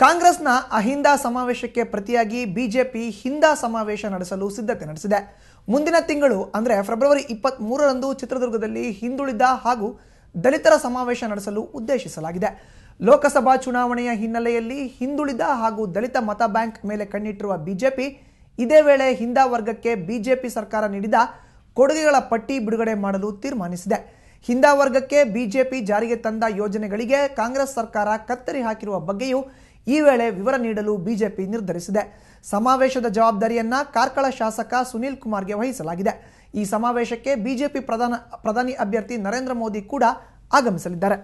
ಕಾಂಗ್ರೆಸ್ನ ಅಹಿಂದ ಸಮಾವೇಶಕ್ಕೆ ಪ್ರತಿಯಾಗಿ ಬಿಜೆಪಿ ಹಿಂದ ಸಮಾವೇಶ ನಡೆಸಲು ಸಿದ್ಧತೆ ನಡೆಸಿದೆ. ಮುಂದಿನ ತಿಂಗಳು ಅಂದರೆ ಫೆಬ್ರವರಿ 23ರಂದು ಚಿತ್ರದುರ್ಗದಲ್ಲಿ ಹಿಂದುಳಿದ ಹಾಗೂ ದಲಿತರ ಸಮಾವೇಶ ನಡೆಸಲು ಉದ್ದೇಶಿಸಲಾಗಿದೆ. ಲೋಕಸಭಾ ಚುನಾವಣೆಯ ಹಿನ್ನೆಲೆಯಲ್ಲಿ ಹಿಂದುಳಿದ ಹಾಗೂ ದಲಿತ ಮತ ಬ್ಯಾಂಕ್ ಮೇಲೆ ಕಣ್ಣಿಟ್ಟಿರುವ ಬಿಜೆಪಿ ಇದೇ ವೇಳೆ ಹಿಂದ ವರ್ಗಕ್ಕೆ ಬಿಜೆಪಿ ಸರ್ಕಾರ ನೀಡಿದ ಕೊಡುಗೆಗಳ ಪಟ್ಟಿ ಬಿಡುಗಡೆ ಮಾಡಲು ತೀರ್ಮಾನಿಸಿದೆ. ಹಿಂದ ವರ್ಗಕ್ಕೆ ಬಿಜೆಪಿ ಜಾರಿಗೆ ತಂದ ಯೋಜನೆಗಳಿಗೆ ಕಾಂಗ್ರೆಸ್ ಸರ್ಕಾರ ಕತ್ತರಿ ಹಾಕಿರುವ ಬಗ್ಗೆಯೂ ಈ ವೇಳೆ ವಿವರ ನೀಡಲು ಬಿಜೆಪಿ ನಿರ್ಧರಿಸಿದೆ. ಸಮಾವೇಶದ ಜವಾಬ್ದಾರಿಯನ್ನ ಕಾರ್ಕಳ ಶಾಸಕ ಸುನೀಲ್ ಕುಮಾರ್ಗೆ ವಹಿಸಲಾಗಿದೆ. ಈ ಸಮಾವೇಶಕ್ಕೆ ಬಿಜೆಪಿ ಪ್ರಧಾನಿ ಅಭ್ಯರ್ಥಿ ನರೇಂದ್ರ ಮೋದಿ ಕೂಡ ಆಗಮಿಸಲಿದ್ದಾರೆ.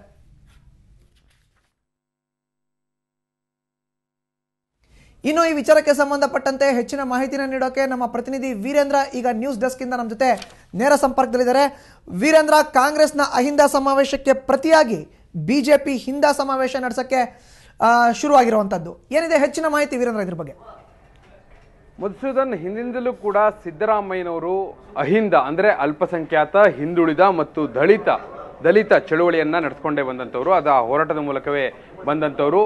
ಇನ್ನು ಈ ವಿಚಾರಕ್ಕೆ ಸಂಬಂಧಪಟ್ಟಂತೆ ಹೆಚ್ಚಿನ ಮಾಹಿತಿಯನ್ನು ನೀಡೋಕೆ ನಮ್ಮ ಪ್ರತಿನಿಧಿ ವೀರೇಂದ್ರ ಈಗ ನ್ಯೂಸ್ ಡೆಸ್ಕ್ ಇಂದ ನಮ್ಮ ಜೊತೆ ನೇರ ಸಂಪರ್ಕದಲ್ಲಿದ್ದಾರೆ. ವೀರೇಂದ್ರ, ಕಾಂಗ್ರೆಸ್ನ ಅಹಿಂದ ಸಮಾವೇಶಕ್ಕೆ ಪ್ರತಿಯಾಗಿ ಬಿಜೆಪಿ ಹಿಂದ ಸಮಾವೇಶ ನಡೆಸಕ್ಕೆ ಶುರುವಾಗಿರುವಂತದ್ದು ಏನಿದೆ, ಹೆಚ್ಚಿನ ಮಾಹಿತಿ ವೀರೇಂದ್ರ ಇದ್ರ ಬಗ್ಗೆ? ಮಧುಸೂದನ್, ಹಿಂದಿಂದಲೂ ಕೂಡ ಸಿದ್ದರಾಮಯ್ಯನವರು ಅಹಿಂದ ಅಂದ್ರೆ ಅಲ್ಪಸಂಖ್ಯಾತ, ಹಿಂದುಳಿದ ಮತ್ತು ದಲಿತ ಚಳುವಳಿಯನ್ನ ನಡೆಸಿಕೊಂಡೇ ಬಂದಂತವರು, ಅದ ಹೋರಾಟದ ಮೂಲಕವೇ ಬಂದಂತವರು.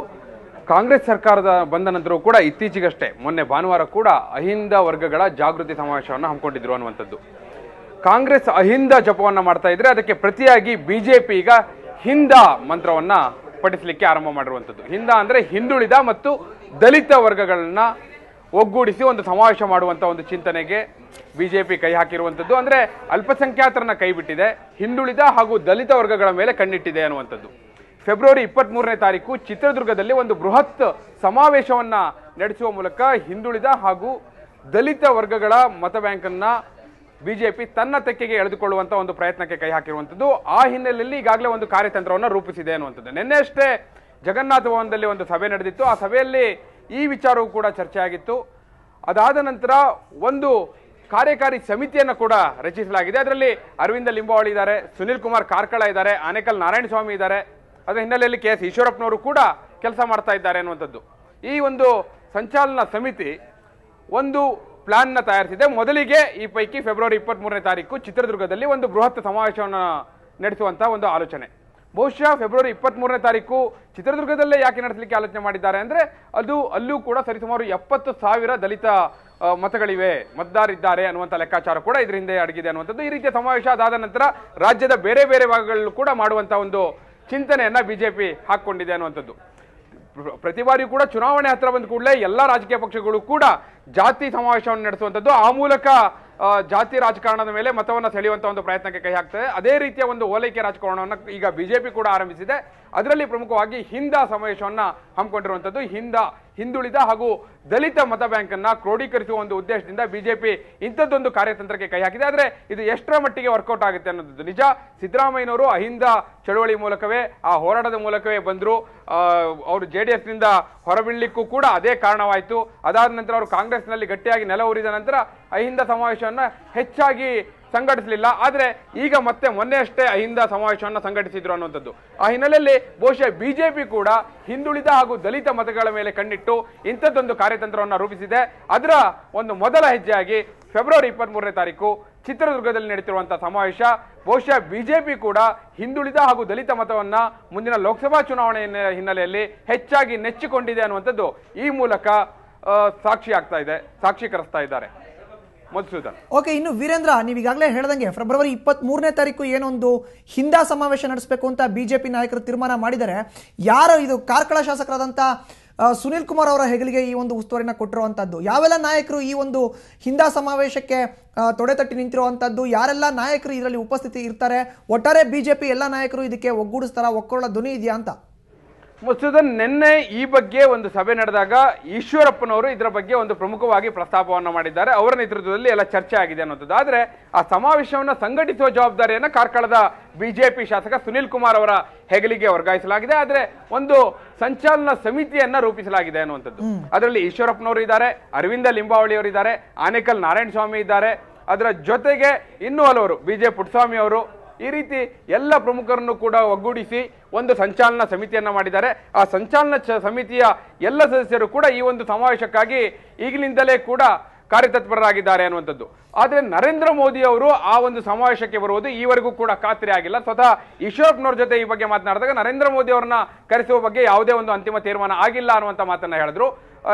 ಕಾಂಗ್ರೆಸ್ ಸರ್ಕಾರದ ಬಂದ ನಂತರವೂ ಕೂಡ ಇತ್ತೀಚೆಗಷ್ಟೇ ಮೊನ್ನೆ ಭಾನುವಾರ ಕೂಡ ಅಹಿಂದ ವರ್ಗಗಳ ಜಾಗೃತಿ ಸಮಾವೇಶವನ್ನು ಹಮ್ಮಿಕೊಂಡಿದ್ರು ಅನ್ನುವಂಥದ್ದು. ಕಾಂಗ್ರೆಸ್ ಅಹಿಂದ ಜಪವನ್ನ ಮಾಡ್ತಾ ಇದ್ರೆ ಅದಕ್ಕೆ ಪ್ರತಿಯಾಗಿ ಬಿಜೆಪಿ ಈಗ ಹಿಂದ ಮಂತ್ರವನ್ನ ಪಠಿಸಲಿಕ್ಕೆ ಆರಂಭ ಮಾಡಿರುವಂಥದ್ದು. ಹಿಂದ ಅಂದ್ರೆ ಹಿಂದುಳಿದ ಮತ್ತು ದಲಿತ ವರ್ಗಗಳನ್ನ ಒಗ್ಗೂಡಿಸಿ ಒಂದು ಸಮಾವೇಶ ಮಾಡುವಂತ ಒಂದು ಚಿಂತನೆಗೆ ಬಿಜೆಪಿ ಕೈ ಹಾಕಿರುವಂಥದ್ದು. ಅಂದ್ರೆ ಅಲ್ಪಸಂಖ್ಯಾತರನ್ನ ಕೈ ಬಿಟ್ಟಿದೆ, ಹಿಂದುಳಿದ ಹಾಗೂ ದಲಿತ ವರ್ಗಗಳ ಮೇಲೆ ಕಣ್ಣಿಟ್ಟಿದೆ ಅನ್ನುವಂಥದ್ದು. ಫೆಬ್ರವರಿ 23ನೇ ತಾರೀಕು ಚಿತ್ರದುರ್ಗದಲ್ಲಿ ಒಂದು ಬೃಹತ್ ಸಮಾವೇಶವನ್ನ ನಡೆಸುವ ಮೂಲಕ ಹಿಂದುಳಿದ ಹಾಗೂ ದಲಿತ ವರ್ಗಗಳ ಮತ ಬ್ಯಾಂಕ್ ಅನ್ನ ಬಿಜೆಪಿ ತನ್ನ ತೆಕ್ಕೆಗೆ ಎಳೆದುಕೊಳ್ಳುವಂತ ಒಂದು ಪ್ರಯತ್ನಕ್ಕೆ ಕೈ ಹಾಕಿರುವಂಥದ್ದು. ಆ ಹಿನ್ನೆಲೆಯಲ್ಲಿ ಈಗಾಗಲೇ ಒಂದು ಕಾರ್ಯತಂತ್ರವನ್ನು ರೂಪಿಸಿದೆ ಅನ್ನುವಂಥದ್ದು. ನಿನ್ನೆ ಅಷ್ಟೇ ಜಗನ್ನಾಥ ಭವನದಲ್ಲಿ ಒಂದು ಸಭೆ ನಡೆದಿತ್ತು. ಆ ಸಭೆಯಲ್ಲಿ ಈ ವಿಚಾರವೂ ಕೂಡ ಚರ್ಚೆ ಆಗಿತ್ತು. ಅದಾದ ನಂತರ ಒಂದು ಕಾರ್ಯಕಾರಿ ಸಮಿತಿಯನ್ನು ಕೂಡ ರಚಿಸಲಾಗಿದೆ. ಅದರಲ್ಲಿ ಅರವಿಂದ ಲಿಂಬಾವಳಿ ಇದ್ದಾರೆ, ಸುನಿಲ್ ಕುಮಾರ್ ಕಾರ್ಕಳ ಇದ್ದಾರೆ, ಆನೇಕಲ್ ನಾರಾಯಣ ಸ್ವಾಮಿ ಇದ್ದಾರೆ. ಅದರ ಹಿನ್ನೆಲೆಯಲ್ಲಿ ಕೆ ಎಸ್ ಈಶ್ವರಪ್ಪನವರು ಕೂಡ ಕೆಲಸ ಮಾಡ್ತಾ ಇದ್ದಾರೆ ಅನ್ನುವಂಥದ್ದು. ಈ ಒಂದು ಸಂಚಾಲನಾ ಸಮಿತಿ ಒಂದು ಪ್ಲಾನ್ ನ ತಯಾರಿಸಿದೆ. ಮೊದಲಿಗೆ ಈ ಪೈಕಿ ಫೆಬ್ರವರಿ 23ನೇ ತಾರೀಕು ಚಿತ್ರದುರ್ಗದಲ್ಲಿ ಒಂದು ಬೃಹತ್ ಸಮಾವೇಶವನ್ನು ನಡೆಸುವಂತಹ ಒಂದು ಆಲೋಚನೆ. ಬಹುಶಃ ಫೆಬ್ರವರಿ 23ನೇ ತಾರೀಕು ಚಿತ್ರದುರ್ಗದಲ್ಲೇ ಯಾಕೆ ನಡೆಸಲಿಕ್ಕೆ ಆಲೋಚನೆ ಮಾಡಿದ್ದಾರೆ ಅಂದ್ರೆ ಅಲ್ಲೂ ಕೂಡ ಸರಿಸುಮಾರು 70,000 ದಲಿತ ಮತಗಳಿವೆ, ಮತದಾರಿದ್ದಾರೆ ಅನ್ನುವಂಥ ಲೆಕ್ಕಾಚಾರ ಕೂಡ ಇದ್ರ ಹಿಂದೆ ಅಡಗಿದೆ ಅನ್ನುವಂಥದ್ದು. ಈ ರೀತಿಯ ಸಮಾವೇಶ ಅದಾದ ನಂತರ ರಾಜ್ಯದ ಬೇರೆ ಬೇರೆ ಭಾಗಗಳಲ್ಲೂ ಕೂಡ ಮಾಡುವಂತ ಒಂದು ಚಿಂತನೆಯನ್ನ ಬಿಜೆಪಿ ಹಾಕೊಂಡಿದೆ ಅನ್ನುವಂಥದ್ದು. ಪ್ರತಿ ಬಾರಿಯೂ ಕೂಡ ಚುನಾವಣೆ ಹತ್ರ ಬಂದ ಕೂಡಲೇ ಎಲ್ಲಾ ರಾಜಕೀಯ ಪಕ್ಷಗಳು ಕೂಡ ಜಾತಿ ಸಮಾವೇಶವನ್ನು ನಡೆಸುವಂಥದ್ದು, ಆ ಮೂಲಕ ಜಾತಿ ರಾಜಕಾರಣದ ಮೇಲೆ ಮತವನ್ನು ಸೆಳೆಯುವಂತ ಒಂದು ಪ್ರಯತ್ನಕ್ಕೆ ಕೈ ಹಾಕ್ತದೆ. ಅದೇ ರೀತಿಯ ಒಂದು ಓಲೈಕೆ ರಾಜಕಾರಣವನ್ನು ಈಗ ಬಿಜೆಪಿ ಕೂಡ ಆರಂಭಿಸಿದೆ. ಅದರಲ್ಲಿ ಪ್ರಮುಖವಾಗಿ ಹಿಂದ ಸಮಾವೇಶವನ್ನ ಹಮ್ಮಿಕೊಂಡಿರುವಂಥದ್ದು. ಹಿಂದುಳಿದ ಹಾಗೂ ದಲಿತ ಮತ ಬ್ಯಾಂಕ್ ಅನ್ನ ಕ್ರೋಢೀಕರಿಸುವ ಒಂದು ಉದ್ದೇಶದಿಂದ ಬಿಜೆಪಿ ಇಂಥದ್ದೊಂದು ಕಾರ್ಯತಂತ್ರಕ್ಕೆ ಕೈ ಹಾಕಿದೆ. ಆದ್ರೆ ಇದು ಎಷ್ಟರ ಮಟ್ಟಿಗೆ ವರ್ಕೌಟ್ ಆಗುತ್ತೆ ಅನ್ನೋದು ನಿಜ. ಸಿದ್ದರಾಮಯ್ಯನವರು ಅಹಿಂದ ಚಳವಳಿ ಮೂಲಕವೇ, ಆ ಹೋರಾಟದ ಮೂಲಕವೇ ಬಂದ್ರು. ಅವರು JDS ನಿಂದ ಹೊರಬೀಳಲಿಕ್ಕೂ ಕೂಡ ಅದೇ ಕಾರಣವಾಯಿತು. ಅದಾದ ನಂತರ ಅವರು ಕಾಂಗ್ರೆಸ್ನಲ್ಲಿ ಗಟ್ಟಿಯಾಗಿ ನೆಲ ಊರಿದ ನಂತರ ಅಹಿಂದ ಸಮಾವೇಶವನ್ನ ಹೆಚ್ಚಾಗಿ ಸಂಘಟಿಸಲಿಲ್ಲ. ಆದ್ರೆ ಈಗ ಮತ್ತೆ ಮೊನ್ನೆ ಅಷ್ಟೇ ಅಹಿಂದ ಸಮಾವೇಶವನ್ನು ಸಂಘಟಿಸಿದ್ರು ಅನ್ನುವಂಥದ್ದು. ಆ ಹಿನ್ನೆಲೆಯಲ್ಲಿ ಬಹುಶಃ ಬಿಜೆಪಿ ಕೂಡ ಹಿಂದುಳಿದ ಹಾಗೂ ದಲಿತ ಮತಗಳ ಮೇಲೆ ಕಣ್ಣಿಟ್ಟು ಇಂಥದ್ದೊಂದು ಕಾರ್ಯತಂತ್ರವನ್ನು ರೂಪಿಸಿದೆ. ಅದರ ಒಂದು ಮೊದಲ ಹೆಜ್ಜೆಯಾಗಿ ಫೆಬ್ರವರಿ 23ನೇ ತಾರೀಕು ಚಿತ್ರದುರ್ಗದಲ್ಲಿ ನಡೆಯುತ್ತಿರುವಂತಹ ಸಮಾವೇಶ ಬಹುಶಃ ಬಿಜೆಪಿ ಕೂಡ ಹಿಂದುಳಿದ ಹಾಗೂ ದಲಿತ ಮತವನ್ನ ಮುಂದಿನ ಲೋಕಸಭಾ ಚುನಾವಣೆ ಹಿನ್ನೆಲೆಯಲ್ಲಿ ಹೆಚ್ಚಾಗಿ ನೆಚ್ಚಿಕೊಂಡಿದೆ ಅನ್ನುವಂಥದ್ದು ಈ ಮೂಲಕ ಸಾಕ್ಷೀಕರಿಸ್ತಾ ಇದ್ದಾರೆ. ಮಧುಸೂದನ್, ಓಕೆ. ಇನ್ನು ವೀರೇಂದ್ರ, ನೀವು ಈಗಾಗಲೇ ಹೇಳ್ದಂಗೆ ಫೆಬ್ರವರಿ 23ನೇ ತಾರೀಕು ಏನೊಂದು ಹಿಂದ ಸಮಾವೇಶ ನಡೆಸಬೇಕು ಅಂತ ಬಿಜೆಪಿ ನಾಯಕರು ತೀರ್ಮಾನ ಮಾಡಿದರೆ, ಯಾರು ಇದು ಕಾರ್ಕಳ ಶಾಸಕರಾದಂಥ ಸುನೀಲ್ ಕುಮಾರ್ ಅವರ ಹೆಗಲಿಗೆ ಈ ಒಂದು ಉಸ್ತುವಾರಿನ ಕೊಟ್ಟಿರುವಂತದ್ದು, ಯಾವೆಲ್ಲ ನಾಯಕರು ಈ ಒಂದು ಹಿಂದ ಸಮಾವೇಶಕ್ಕೆ ತೊಡೆತಟ್ಟಿ ನಿಂತಿರುವಂತದ್ದು, ಯಾರೆಲ್ಲ ನಾಯಕರು ಇದರಲ್ಲಿ ಉಪಸ್ಥಿತಿ ಇರ್ತಾರೆ, ಒಟ್ಟಾರೆ ಬಿಜೆಪಿ ಎಲ್ಲ ನಾಯಕರು ಇದಕ್ಕೆ ಒಗ್ಗೂಡಿಸ್ತಾರ, ಒಕ್ಕೊಳ್ಳೋ ಧ್ವನಿ ಇದೆಯಾ ಅಂತ? ಮಧುಸೂದನ್, ನಿನ್ನೆ ಈ ಬಗ್ಗೆ ಒಂದು ಸಭೆ ನಡೆದಾಗ ಈಶ್ವರಪ್ಪನವರು ಇದರ ಬಗ್ಗೆ ಒಂದು ಪ್ರಮುಖವಾಗಿ ಪ್ರಸ್ತಾಪವನ್ನು ಮಾಡಿದ್ದಾರೆ. ಅವರ ನೇತೃತ್ವದಲ್ಲಿ ಎಲ್ಲ ಚರ್ಚೆ ಆಗಿದೆ ಅನ್ನೋದು. ಆದ್ರೆ ಆ ಸಮಾವೇಶವನ್ನು ಸಂಘಟಿಸುವ ಜವಾಬ್ದಾರಿಯನ್ನು ಕಾರ್ಕಳದ ಬಿಜೆಪಿ ಶಾಸಕ ಸುನೀಲ್ ಕುಮಾರ್ ಅವರ ಹೆಗಲಿಗೆ ವರ್ಗಾಯಿಸಲಾಗಿದೆ. ಆದ್ರೆ ಒಂದು ಸಂಚಾಲನಾ ಸಮಿತಿಯನ್ನ ರೂಪಿಸಲಾಗಿದೆ ಅನ್ನುವಂಥದ್ದು. ಅದರಲ್ಲಿ ಈಶ್ವರಪ್ಪನವರು ಇದ್ದಾರೆ, ಅರವಿಂದ ಲಿಂಬಾವಳಿ ಅವರು ಇದ್ದಾರೆ, ಆನೇಕಲ್ ನಾರಾಯಣ ಸ್ವಾಮಿ ಇದ್ದಾರೆ. ಅದರ ಜೊತೆಗೆ ಇನ್ನೂ ಹಲವರು, BJ ಪುಟ್ಟಸ್ವಾಮಿ ಅವರು, ಈ ರೀತಿ ಎಲ್ಲ ಪ್ರಮುಖರನ್ನು ಕೂಡ ಒಗ್ಗೂಡಿಸಿ ಒಂದು ಸಂಚಾಲನಾ ಸಮಿತಿಯನ್ನ ಮಾಡಿದ್ದಾರೆ. ಆ ಸಂಚಾಲನಾ ಸಮಿತಿಯ ಎಲ್ಲ ಸದಸ್ಯರು ಕೂಡ ಈ ಒಂದು ಸಮಾವೇಶಕ್ಕಾಗಿ ಈಗಲಿಂದಲೇ ಕೂಡ ಕಾರ್ಯತತ್ಪರರಾಗಿದ್ದಾರೆ ಅನ್ನುವಂಥದ್ದು. ಆದ್ರೆ ನರೇಂದ್ರ ಮೋದಿ ಅವರು ಆ ಒಂದು ಸಮಾವೇಶಕ್ಕೆ ಬರುವುದು ಈವರೆಗೂ ಕೂಡ ಖಾತ್ರಿ ಆಗಿಲ್ಲ. ಸ್ವತಃ ಈಶ್ವರಪ್ಪನವ್ರ ಜೊತೆ ಈ ಬಗ್ಗೆ ಮಾತನಾಡಿದಾಗ ನರೇಂದ್ರ ಮೋದಿ ಅವರನ್ನ ಕರೆಸುವ ಬಗ್ಗೆ ಯಾವುದೇ ಒಂದು ಅಂತಿಮ ತೀರ್ಮಾನ ಆಗಿಲ್ಲ ಅನ್ನುವಂತ ಮಾತನ್ನ ಹೇಳಿದ್ರು.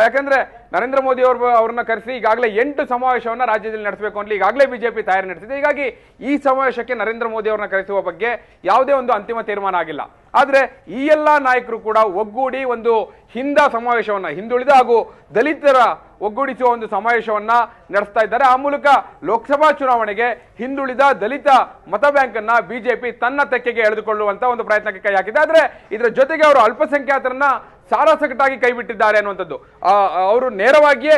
ಯಾಕಂದ್ರೆ ನರೇಂದ್ರ ಮೋದಿ ಅವ್ರನ್ನ ಕರೆಸಿ ಈಗಾಗಲೇ 8 ಸಮಾವೇಶವನ್ನ ರಾಜ್ಯದಲ್ಲಿ ನಡೆಸಬೇಕು ಅಂತ ಈಗಾಗಲೇ ಬಿಜೆಪಿ ತಯಾರಿ ನಡೆಸಿದೆ. ಹೀಗಾಗಿ ಈ ಸಮಾವೇಶಕ್ಕೆ ನರೇಂದ್ರ ಮೋದಿ ಅವರನ್ನ ಕರೆಸುವ ಬಗ್ಗೆ ಯಾವುದೇ ಒಂದು ಅಂತಿಮ ತೀರ್ಮಾನ ಆಗಿಲ್ಲ. ಆದ್ರೆ ಈ ಎಲ್ಲಾ ನಾಯಕರು ಕೂಡ ಒಗ್ಗೂಡಿ ಒಂದು ಸಮಾವೇಶವನ್ನ, ಹಿಂದುಳಿದ ಹಾಗೂ ದಲಿತರ ಒಗ್ಗೂಡಿಸುವ ಒಂದು ಸಮಾವೇಶವನ್ನ ನಡೆಸ್ತಾ ಇದ್ದಾರೆ. ಆ ಮೂಲಕ ಲೋಕಸಭಾ ಚುನಾವಣೆಗೆ ಹಿಂದುಳಿದ ದಲಿತ ಮತ ಬ್ಯಾಂಕ್ ಅನ್ನ ಬಿಜೆಪಿ ತನ್ನ ತೆಕ್ಕೆಗೆ ಎಳೆದುಕೊಳ್ಳುವಂತ ಒಂದು ಪ್ರಯತ್ನಕ್ಕೆ ಕೈ ಹಾಕಿದೆ. ಆದ್ರೆ ಇದರ ಜೊತೆಗೆ ಅವರು ಅಲ್ಪಸಂಖ್ಯಾತರನ್ನ ಸಾರಾಸಗಟಾಗಿ ಕೈ ಬಿಟ್ಟಿದ್ದಾರೆ ಅನ್ನುವಂಥದ್ದು. ಅವರು ನೇರವಾಗಿಯೇ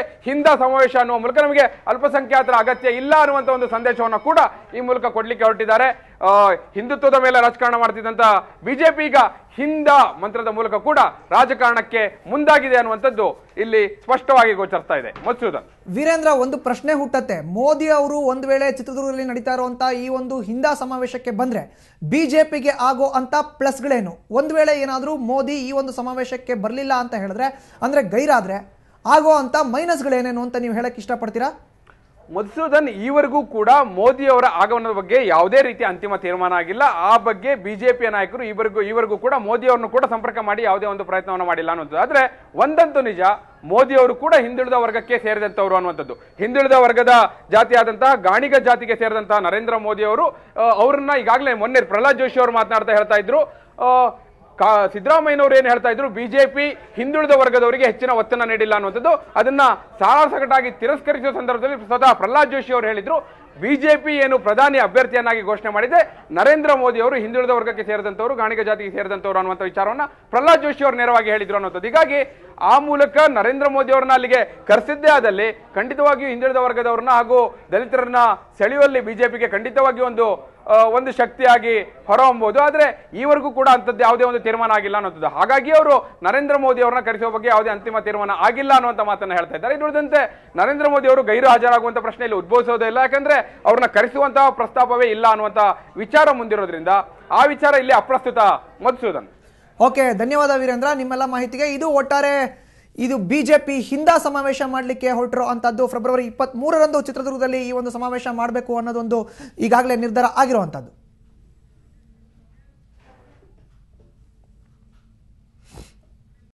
ಸಮಾವೇಶ ಅನ್ನುವ ಮೂಲಕ ನಮಗೆ ಅಲ್ಪಸಂಖ್ಯಾತರ ಅಗತ್ಯ ಇಲ್ಲ ಅನ್ನುವಂಥ ಒಂದು ಸಂದೇಶವನ್ನು ಕೂಡ ಈ ಮೂಲಕ ಕೊಡ್ಲಿಕ್ಕೆ ಹೊರಟಿದ್ದಾರೆ. ಹಿಂದುತ್ವದ ಮೇಲೆ ರಾಜಕಾರಣ ಮಾಡ್ತಿದ್ದಂತ ಬಿಜೆಪಿ ಈಗ ಮಂತ್ರದ ಮೂಲಕ ಕೂಡ ರಾಜಕಾರಣಕ್ಕೆ ಮುಂದಾಗಿದೆ ಅನ್ನುವಂಥದ್ದು ಇಲ್ಲಿ ಸ್ಪಷ್ಟವಾಗಿ ಗೋಚರಿಸ್ತಾ ಇದೆ. ಮಧುಸೂದನ್, ವೀರೇಂದ್ರ, ಒಂದು ಪ್ರಶ್ನೆ ಹುಟ್ಟತ್ತೆ. ಮೋದಿ ಅವರು ಒಂದು ವೇಳೆ ಚಿತ್ರದುರ್ಗದಲ್ಲಿ ನಡೀತಾ ಇರುವಂತ ಈ ಒಂದು ಸಮಾವೇಶಕ್ಕೆ ಬಂದ್ರೆ ಬಿಜೆಪಿಗೆ ಆಗೋ ಅಂತ ಪ್ಲಸ್ಗಳೇನು? ಒಂದು ವೇಳೆ ಏನಾದರೂ ಮೋದಿ ಈ ಒಂದು ಸಮಾವೇಶಕ್ಕೆ ಬರಲಿಲ್ಲ ಅಂತ ಹೇಳಿದ್ರೆ, ಅಂದ್ರೆ ಗೈರಾದ್ರೆ ಆಗೋ ಅಂತ ಮೈನಸ್ಗಳೇನೇನು ಅಂತ ನೀವು ಹೇಳಕ್ ಇಷ್ಟಪಡ್ತೀರಾ? ಮಧುಸೂದನ್, ಈವರೆಗೂ ಕೂಡ ಮೋದಿ ಅವರ ಆಗಮನದ ಬಗ್ಗೆ ಯಾವುದೇ ರೀತಿಯ ಅಂತಿಮ ತೀರ್ಮಾನ ಆಗಿಲ್ಲ. ಆ ಬಗ್ಗೆ ಬಿಜೆಪಿಯ ನಾಯಕರು ಈವರೆಗೂ ಕೂಡ ಮೋದಿ ಅವರನ್ನು ಕೂಡ ಸಂಪರ್ಕ ಮಾಡಿ ಯಾವುದೇ ಒಂದು ಪ್ರಯತ್ನವನ್ನು ಮಾಡಿಲ್ಲ ಅನ್ನುವಂಥದ್ದು. ಆದ್ರೆ ಒಂದಂತೂ ನಿಜ, ಮೋದಿ ಅವರು ಕೂಡ ಹಿಂದುಳಿದ ವರ್ಗಕ್ಕೆ ಸೇರಿದಂತವರು ಅನ್ನುವಂಥದ್ದು. ಹಿಂದುಳಿದ ವರ್ಗದ ಜಾತಿಯಾದಂತಹ ಗಾಣಿಗ ಜಾತಿಗೆ ಸೇರಿದಂತಹ ನರೇಂದ್ರ ಮೋದಿ ಅವರು ಅವರನ್ನ ಈಗಾಗಲೇ ಮೊನ್ನೆ ಪ್ರಹ್ಲಾದ್ ಜೋಶಿ ಅವರು ಮಾತನಾಡ್ತಾ ಹೇಳ್ತಾ ಇದ್ರು, ಸಿದ್ದರಾಮಯ್ಯನವರು ಏನ್ ಹೇಳ್ತಾ ಇದ್ರು, ಬಿಜೆಪಿ ಹಿಂದುಳಿದ ವರ್ಗದವರಿಗೆ ಹೆಚ್ಚಿನ ಒತ್ತನ್ನು ನೀಡಿಲ್ಲ ಅನ್ನುವಂಥದ್ದು. ಅದನ್ನ ಸಾರಾಸಗಟಾಗಿ ತಿರಸ್ಕರಿಸುವ ಸಂದರ್ಭದಲ್ಲಿ ಸ್ವತಃ ಪ್ರಹ್ಲಾದ್ ಜೋಶಿ ಅವರು ಹೇಳಿದ್ರು, ಬಿಜೆಪಿ ಏನು ಪ್ರಧಾನಿ ಅಭ್ಯರ್ಥಿಯನ್ನಾಗಿ ಘೋಷಣೆ ಮಾಡಿದೆ, ನರೇಂದ್ರ ಮೋದಿ ಅವರು ಹಿಂದುಳಿದ ವರ್ಗಕ್ಕೆ ಸೇರಿದಂತವರು, ಗಾಣಿಗ ಜಾತಿಗೆ ಸೇರಿದಂತವರು ಅನ್ನುವಂಥ ವಿಚಾರವನ್ನ ಪ್ರಹ್ಲಾದ್ ಜೋಶಿ ಅವರು ನೇರವಾಗಿ ಹೇಳಿದ್ರು ಅನ್ನುವಂಥದ್ದು. ಹೀಗಾಗಿ ಆ ಮೂಲಕ ನರೇಂದ್ರ ಮೋದಿ ಅವರನ್ನ ಅಲ್ಲಿಗೆ ಕರೆಸಿದ್ದೇ ಆದಲ್ಲಿ ಖಂಡಿತವಾಗಿಯೂ ಹಿಂದುಳಿದ ವರ್ಗದವರನ್ನ ಹಾಗೂ ದಲಿತರನ್ನ ಸೆಳೆಯುವಲ್ಲಿ ಬಿಜೆಪಿಗೆ ಖಂಡಿತವಾಗಿಯೂ ಒಂದು ಶಕ್ತಿಯಾಗಿ ಹೊರಹೊಮ್ಮಬಹುದು. ಆದ್ರೆ ಈವರೆಗೂ ಕೂಡ ಅಂತದ್ದು ಯಾವುದೇ ಒಂದು ತೀರ್ಮಾನ ಆಗಿಲ್ಲ ಅನ್ನೋದು. ಹಾಗಾಗಿ ಅವರು ನರೇಂದ್ರ ಮೋದಿ ಅವರನ್ನ ಕರೆಸುವ ಬಗ್ಗೆ ಯಾವುದೇ ಅಂತಿಮ ತೀರ್ಮಾನ ಆಗಿಲ್ಲ ಅನ್ನುವಂತ ಮಾತನ್ನ ಹೇಳ್ತಾ ಇದ್ದಾರೆ. ಇನ್ನುಳಿದಂತೆ ನರೇಂದ್ರ ಮೋದಿ ಅವರು ಗೈರು ಹಾಜರಾಗುವಂತ ಪ್ರಶ್ನೆಯಲ್ಲಿ ಉದ್ಭವಿಸೋದೇ ಇಲ್ಲ. ಯಾಕಂದ್ರೆ ಅವ್ರನ್ನ ಕರೆಸುವಂತಹ ಪ್ರಸ್ತಾಪವೇ ಇಲ್ಲ ಅನ್ನುವಂತ ವಿಚಾರ ಮುಂದಿರೋದ್ರಿಂದ ಆ ವಿಚಾರ ಇಲ್ಲಿ ಅಪ್ರಸ್ತುತ. ಮಧುಸೂದನ್, ಓಕೆ, ಧನ್ಯವಾದ ವೀರೇಂದ್ರ ನಿಮ್ಮೆಲ್ಲ ಮಾಹಿತಿಗೆ. ಇದು ಒಟ್ಟಾರೆ ಬಿಜೆಪಿ ಸಮಾವೇಶ ಮಾಡಲಿಕ್ಕೆ ಹೊರಟಿರೋ ಅಂತದ್ದು. ಫೆಬ್ರವರಿ 23ರಂದು ಚಿತ್ರದುರ್ಗದಲ್ಲಿ ಈ ಒಂದು ಸಮಾವೇಶ ಮಾಡಬೇಕು ಅನ್ನೋದೊಂದು ಈಗಾಗಲೇ ನಿರ್ಧಾರ ಆಗಿರುವಂತದ್ದು.